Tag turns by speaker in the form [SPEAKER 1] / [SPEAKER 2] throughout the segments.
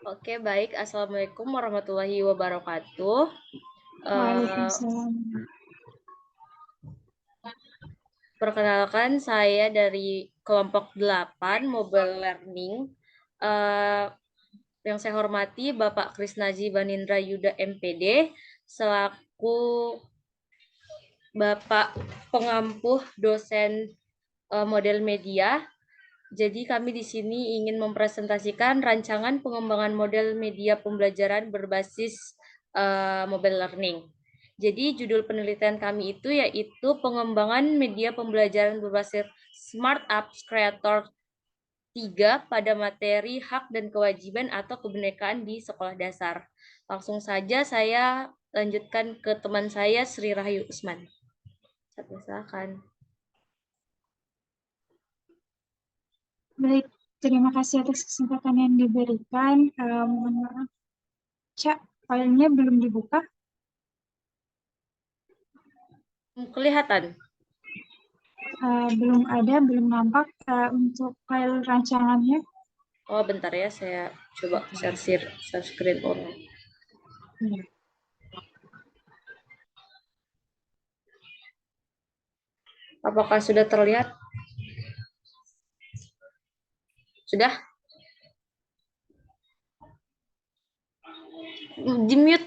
[SPEAKER 1] Oke, baik. Assalamualaikum warahmatullahi wabarakatuh. Eh,
[SPEAKER 2] Waalaikumsalam.
[SPEAKER 1] Perkenalkan, saya dari kelompok 8 Mobile Learning. Eh, yang saya hormati Bapak Krisnaji Banindra Yuda MPD, selaku Bapak pengampuh dosen model media. Jadi kami di sini ingin mempresentasikan rancangan pengembangan model media pembelajaran berbasis mobile learning. Jadi judul penelitian kami itu yaitu pengembangan media pembelajaran berbasis Smart Apps Creator 3 pada materi hak dan kewajiban atau kebinekaan di sekolah dasar. Langsung saja saya lanjutkan ke teman saya Sri Rahayu Usman. Silakan.
[SPEAKER 2] Baik, terima kasih atas kesempatan yang diberikan. Mohon maaf, Cak, filenya belum dibuka.
[SPEAKER 1] Kelihatan.
[SPEAKER 2] Belum ada, belum nampak untuk file rancangannya.
[SPEAKER 1] Oh, bentar ya, saya coba share screen ulang.
[SPEAKER 2] Ya.
[SPEAKER 1] Apakah sudah terlihat? Sudah? Di mute.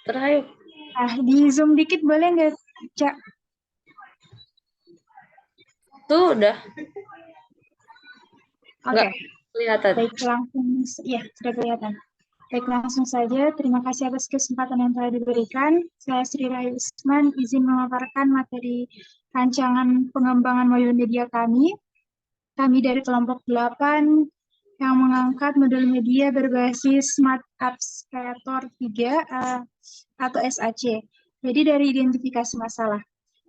[SPEAKER 1] Terakhir.
[SPEAKER 2] Di zoom dikit boleh nggak, Cak?
[SPEAKER 1] Tuh, udah.
[SPEAKER 2] Oke,
[SPEAKER 1] Nggak kelihatan.
[SPEAKER 2] baik langsung. Ya, sudah kelihatan. Baik, langsung saja. Terima kasih atas kesempatan yang telah diberikan. Saya Sri Rahayu Usman, izin memaparkan materi rancangan pengembangan modul media kami. Kami dari kelompok 8 yang mengangkat modul media berbasis Smart Apps Creator 3 atau SAC. Jadi dari identifikasi masalah.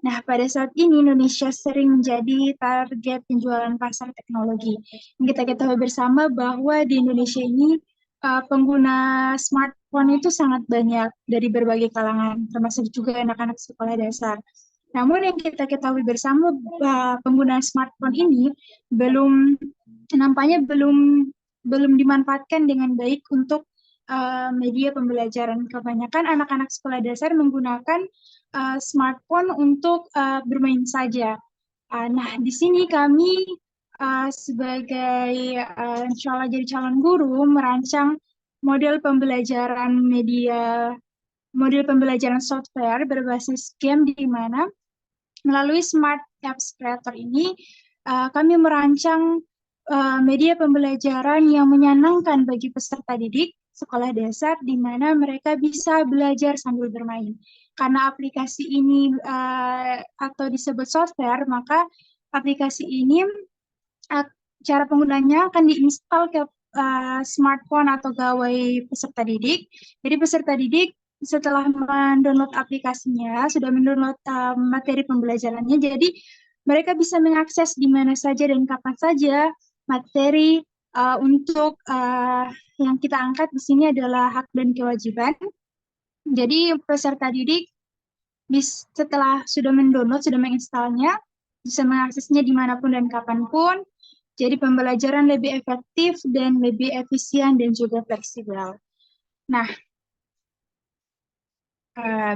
[SPEAKER 2] Nah, pada saat ini Indonesia sering menjadi target penjualan pasar teknologi. Kita ketahui bersama bahwa di Indonesia ini pengguna smartphone itu sangat banyak dari berbagai kalangan, termasuk juga anak-anak sekolah dasar. Namun yang kita ketahui bersama pengguna smartphone ini belum nampaknya belum dimanfaatkan dengan baik untuk media pembelajaran. Kebanyakan anak-anak sekolah dasar menggunakan smartphone untuk bermain saja. Nah, di sini kami sebagai insya Allah jadi calon guru merancang model pembelajaran model pembelajaran software berbasis game di mana melalui Smart Apps Creator ini kami merancang media pembelajaran yang menyenangkan bagi peserta didik sekolah dasar di mana mereka bisa belajar sambil bermain. Karena aplikasi ini atau disebut software, maka aplikasi ini uh, cara penggunanya akan diinstal ke smartphone atau gawai peserta didik. Jadi peserta didik setelah mendownload aplikasinya, sudah mendownload materi pembelajarannya, jadi mereka bisa mengakses di mana saja dan kapan saja materi untuk yang kita angkat di sini adalah hak dan kewajiban. Jadi peserta didik setelah sudah mendownload, sudah menginstalnya, bisa mengaksesnya dimanapun dan kapanpun. Jadi pembelajaran lebih efektif dan lebih efisien dan juga fleksibel. Nah,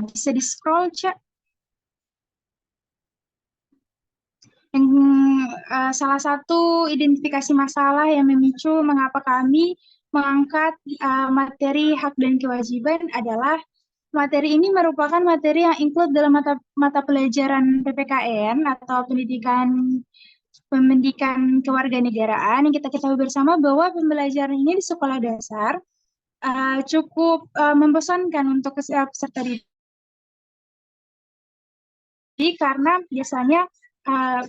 [SPEAKER 2] bisa di-scroll, Cak. Yang salah satu identifikasi masalah yang memicu mengapa kami mengangkat materi hak dan kewajiban adalah materi ini merupakan materi yang include dalam mata pelajaran PPKN atau pendidikan kewarganegaraan yang kita ketahui bersama bahwa pembelajaran ini di sekolah dasar cukup membosankan untuk peserta didik karena biasanya uh,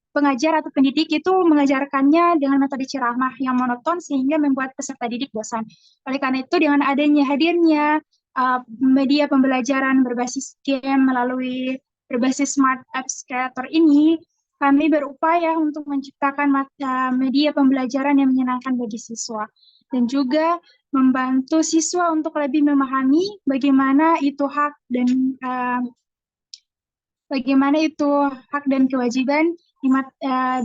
[SPEAKER 2] pengajar atau pendidik itu mengajarkannya dengan metode ceramah yang monoton sehingga membuat peserta didik bosan. Oleh karena itu dengan adanya hadirnya media pembelajaran berbasis game melalui berbasis Smart Apps Creator ini, kami berupaya untuk menciptakan media pembelajaran yang menyenangkan bagi siswa dan juga membantu siswa untuk lebih memahami bagaimana itu hak dan bagaimana itu hak dan kewajiban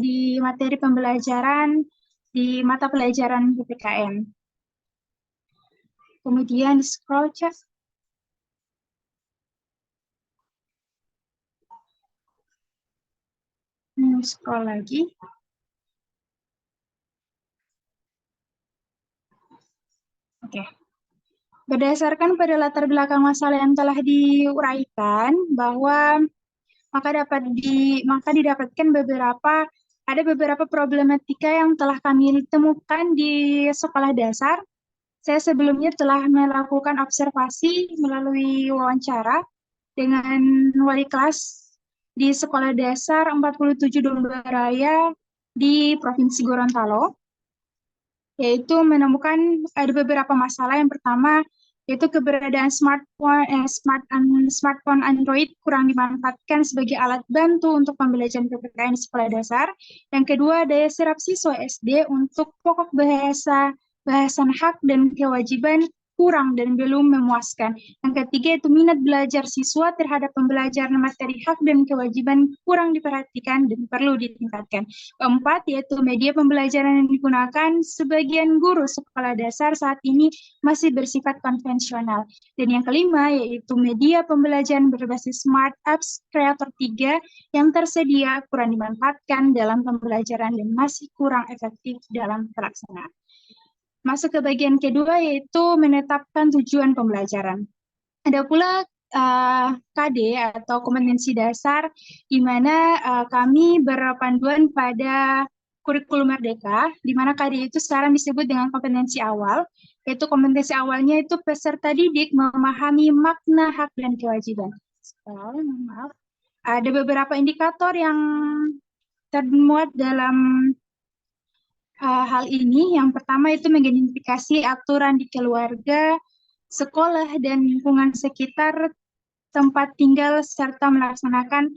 [SPEAKER 2] di materi pembelajaran di mata pelajaran PPKN. Kemudian scroll chat. Scroll lagi. Oke. Berdasarkan pada latar belakang masalah yang telah diuraikan, bahwa maka didapatkan ada beberapa problematika yang telah kami temukan di sekolah dasar. Saya sebelumnya telah melakukan observasi melalui wawancara dengan wali kelas di sekolah dasar 47 Domba Raya di Provinsi Gorontalo, yaitu menemukan ada beberapa masalah. Yang pertama, yaitu keberadaan smartphone Android kurang dimanfaatkan sebagai alat bantu untuk pembelajaran PPKN di sekolah dasar. Yang kedua, daya serap siswa SD untuk pokok bahasan hak dan kewajiban kurang dan belum memuaskan. Yang ketiga, itu minat belajar siswa terhadap pembelajaran materi hak dan kewajiban kurang diperhatikan dan perlu ditingkatkan. Keempat, yaitu media pembelajaran yang digunakan sebagian guru sekolah dasar saat ini masih bersifat konvensional. Dan yang kelima, yaitu media pembelajaran berbasis Smart Apps Creator 3 yang tersedia kurang dimanfaatkan dalam pembelajaran dan masih kurang efektif dalam pelaksanaan. Masuk ke bagian kedua, yaitu menetapkan tujuan pembelajaran. Ada pula KD atau kompetensi dasar, di mana kami berpanduan pada kurikulum Merdeka, di mana KD itu sekarang disebut dengan kompetensi awal, yaitu kompetensi awalnya itu peserta didik memahami makna hak dan kewajiban. Maaf. Ada beberapa indikator yang termuat dalam hal ini. Yang pertama itu mengidentifikasi aturan di keluarga, sekolah, dan lingkungan sekitar tempat tinggal serta melaksanakannya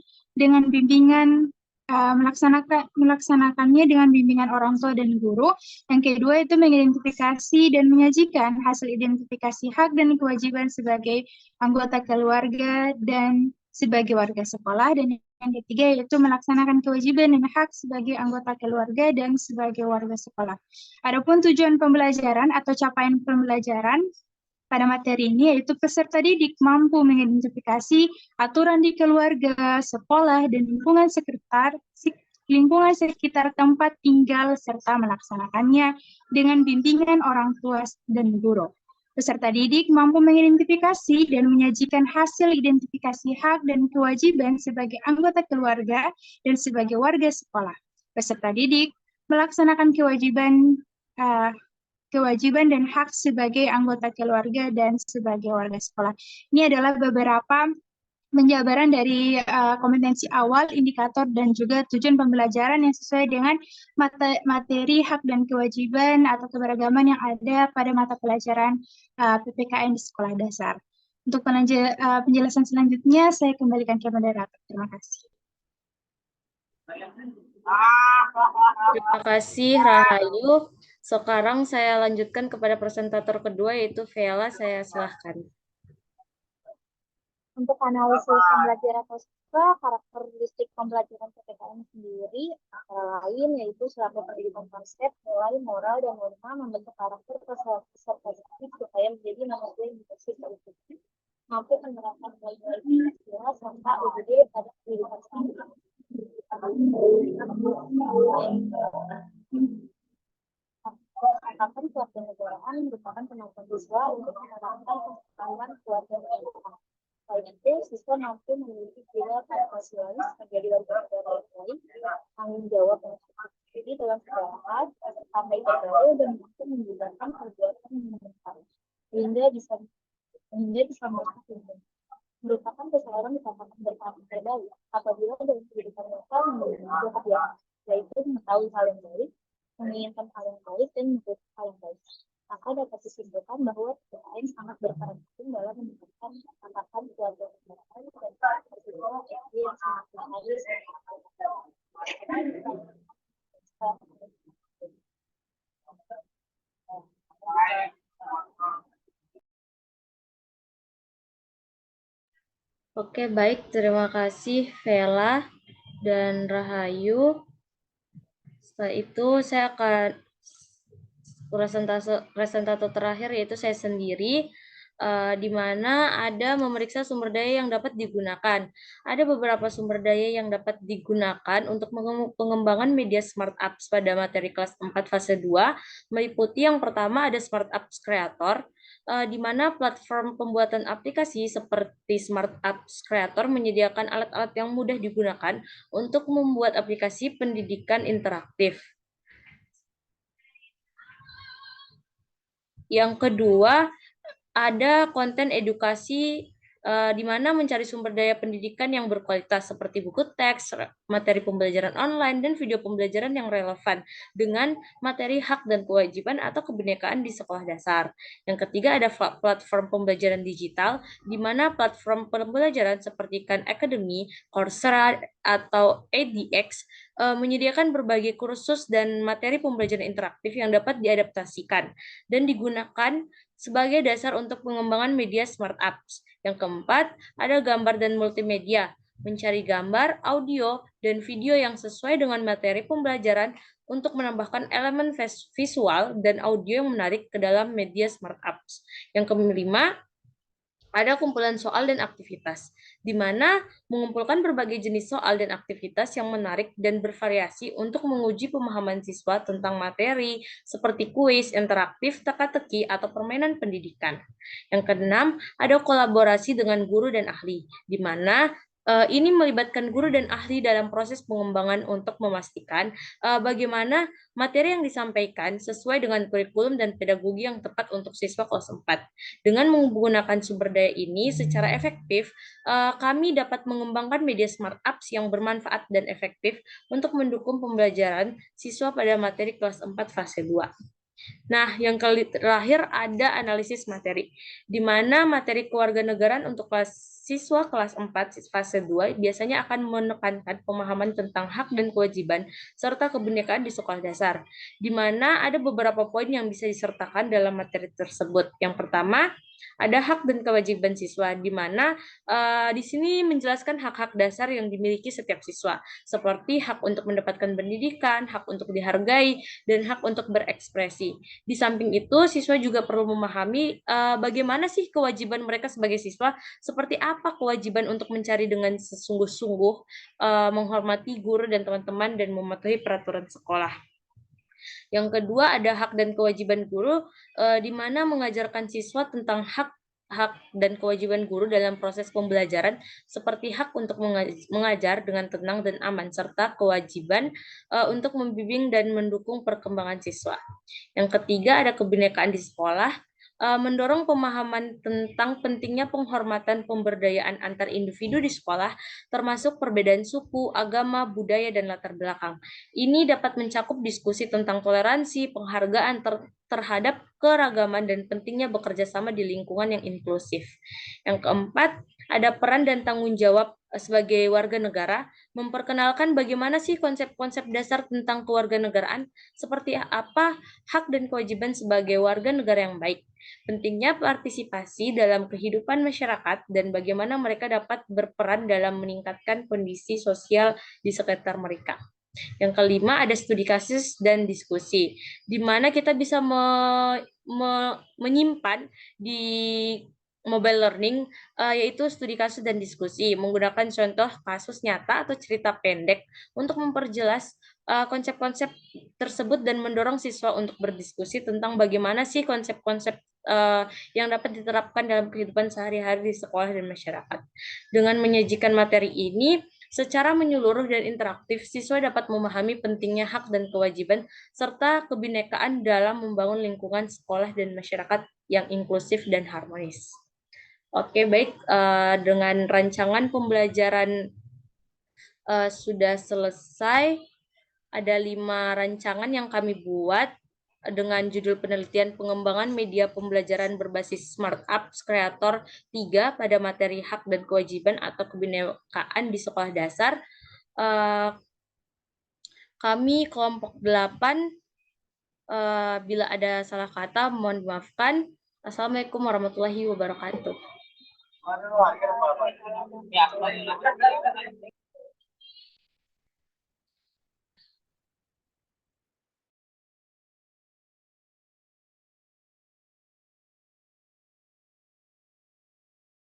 [SPEAKER 2] dengan bimbingan orang tua dan guru. Yang kedua itu mengidentifikasi dan menyajikan hasil identifikasi hak dan kewajiban sebagai anggota keluarga dan sebagai warga sekolah. Dan yang ketiga yaitu melaksanakan kewajiban dan hak sebagai anggota keluarga dan sebagai warga sekolah. Adapun tujuan pembelajaran atau capaian pembelajaran pada materi ini, yaitu peserta didik mampu mengidentifikasi aturan di keluarga, sekolah, dan lingkungan sekitar tempat tinggal serta melaksanakannya dengan bimbingan orang tua dan guru. Peserta didik mampu mengidentifikasi dan menyajikan hasil identifikasi hak dan kewajiban sebagai anggota keluarga dan sebagai warga sekolah. Peserta didik melaksanakan kewajiban dan hak sebagai anggota keluarga dan sebagai warga sekolah. Ini adalah beberapa penjabaran dari kompetensi awal, indikator, dan juga tujuan pembelajaran yang sesuai dengan materi hak dan kewajiban atau keberagaman yang ada pada mata pelajaran PPKN di sekolah dasar. Untuk penjelasan selanjutnya, saya kembalikan ke moderator. Terima kasih.
[SPEAKER 1] Terima kasih, Rahayu. Sekarang saya lanjutkan kepada presentator kedua, yaitu Vela. Saya silahkan.
[SPEAKER 3] Untuk analisis pembelajaran siswa, karakteristik pembelajaran PPKN sendiri, antara lain yaitu selaku pendidikan konsep, nilai, moral, dan norma membentuk karakter peserta didik supaya menjadi manusia yang bersih dan produktif, mampu menerapkan nilai-nilai Pancasila serta UUD pada pendidikan sendiri. Angkatan kewarganegaraan merupakan kemampuan siswa untuk menerapkan pengetahuan kewarganegaraan. Selain itu, siswa mampu memiliki jiwa Pancasilais menjadi warga negara yang baik, tanggung jawab diri dalam segala hal, sampai bergaul dan mampu menggunakan perbuatan yang menyenangkan, hingga bisa merupakan seseorang dikatakan berkarakter baik apabila dalam kehidupan lokal memiliki dua kebiasaan, yaitu mengetahui hal yang baik, menginginkan hal yang baik, dan melakukan hal yang baik. Maka dapat disimpulkan bahwa PPKN sangat berperan penting dalam meningkatkan angkatan kewarganegaraan dan siswa SD yang sangat baik.
[SPEAKER 1] Oke, baik. Terima kasih, Vela dan Rahayu. Setelah itu, saya akan presentator terakhir yaitu saya sendiri, di mana ada memeriksa sumber daya yang dapat digunakan. Ada beberapa sumber daya yang dapat digunakan untuk pengembangan media Smart Apps pada materi kelas 4 fase 2, meliputi yang pertama ada Smart Apps Creator, di mana platform pembuatan aplikasi seperti Smart Apps Creator menyediakan alat-alat yang mudah digunakan untuk membuat aplikasi pendidikan interaktif. Yang kedua, ada konten edukasi di mana mencari sumber daya pendidikan yang berkualitas seperti buku teks, materi pembelajaran online, dan video pembelajaran yang relevan dengan materi hak dan kewajiban atau kebinekaan di sekolah dasar. Yang ketiga ada platform pembelajaran digital, di mana platform pembelajaran seperti Khan Academy, Coursera, atau edX menyediakan berbagai kursus dan materi pembelajaran interaktif yang dapat diadaptasikan dan digunakan sebagai dasar untuk pengembangan media Smart Apps. Yang keempat, ada gambar dan multimedia, mencari gambar, audio, dan video yang sesuai dengan materi pembelajaran untuk menambahkan elemen visual dan audio yang menarik ke dalam media Smart Apps. Yang kelima, ada kumpulan soal dan aktivitas, di mana mengumpulkan berbagai jenis soal dan aktivitas yang menarik dan bervariasi untuk menguji pemahaman siswa tentang materi seperti kuis, interaktif, teka-teki, atau permainan pendidikan. Yang keenam, ada kolaborasi dengan guru dan ahli, di mana ini melibatkan guru dan ahli dalam proses pengembangan untuk memastikan bagaimana materi yang disampaikan sesuai dengan kurikulum dan pedagogi yang tepat untuk siswa kelas 4. Dengan menggunakan sumber daya ini secara efektif, kami dapat mengembangkan media Smart Apps yang bermanfaat dan efektif untuk mendukung pembelajaran siswa pada materi kelas 4 fase 2. Nah, yang terakhir ada analisis materi, di mana materi kewarganegaraan untuk siswa kelas 4 fase 2 biasanya akan menekankan pemahaman tentang hak dan kewajiban serta kebinekaan di sekolah dasar, di mana ada beberapa poin yang bisa disertakan dalam materi tersebut. Yang pertama, ada hak dan kewajiban siswa, di mana di sini menjelaskan hak-hak dasar yang dimiliki setiap siswa, seperti hak untuk mendapatkan pendidikan, hak untuk dihargai, dan hak untuk berekspresi. Di samping itu, siswa juga perlu memahami bagaimana sih kewajiban mereka sebagai siswa, seperti apa kewajiban untuk mencari dengan sesungguh-sungguh, menghormati guru dan teman-teman, dan mematuhi peraturan sekolah. Yang kedua ada hak dan kewajiban guru, di mana mengajarkan siswa tentang hak dan kewajiban guru dalam proses pembelajaran, seperti hak untuk mengajar dengan tenang dan aman, serta kewajiban untuk membimbing dan mendukung perkembangan siswa. Yang ketiga ada kebinekaan di sekolah, mendorong pemahaman tentang pentingnya penghormatan pemberdayaan antar individu di sekolah, termasuk perbedaan suku, agama, budaya, dan latar belakang. Ini dapat mencakup diskusi tentang toleransi, penghargaan terhadap keragaman, dan pentingnya bekerja sama di lingkungan yang inklusif. Yang keempat, ada peran dan tanggung jawab sebagai warga negara, memperkenalkan bagaimana sih konsep-konsep dasar tentang kewarganegaraan, seperti apa hak dan kewajiban sebagai warga negara yang baik, pentingnya partisipasi dalam kehidupan masyarakat, dan bagaimana mereka dapat berperan dalam meningkatkan kondisi sosial di sekitar mereka. Yang kelima ada studi kasus dan diskusi, di mana kita bisa menyimpan di mobile learning, yaitu studi kasus dan diskusi, menggunakan contoh kasus nyata atau cerita pendek untuk memperjelas konsep-konsep tersebut dan mendorong siswa untuk berdiskusi tentang bagaimana sih konsep-konsep yang dapat diterapkan dalam kehidupan sehari-hari di sekolah dan masyarakat. Dengan menyajikan materi ini secara menyeluruh dan interaktif, siswa dapat memahami pentingnya hak dan kewajiban serta kebinekaan dalam membangun lingkungan sekolah dan masyarakat yang inklusif dan harmonis. Oke, baik. Dengan rancangan pembelajaran sudah selesai. Ada 5 rancangan yang kami buat dengan judul penelitian pengembangan media pembelajaran berbasis Smart Apps Creator 3 pada materi hak dan kewajiban atau kebinekaan di sekolah dasar. Kami kelompok 8, bila ada salah kata mohon dimaafkan. Assalamualaikum warahmatullahi wabarakatuh.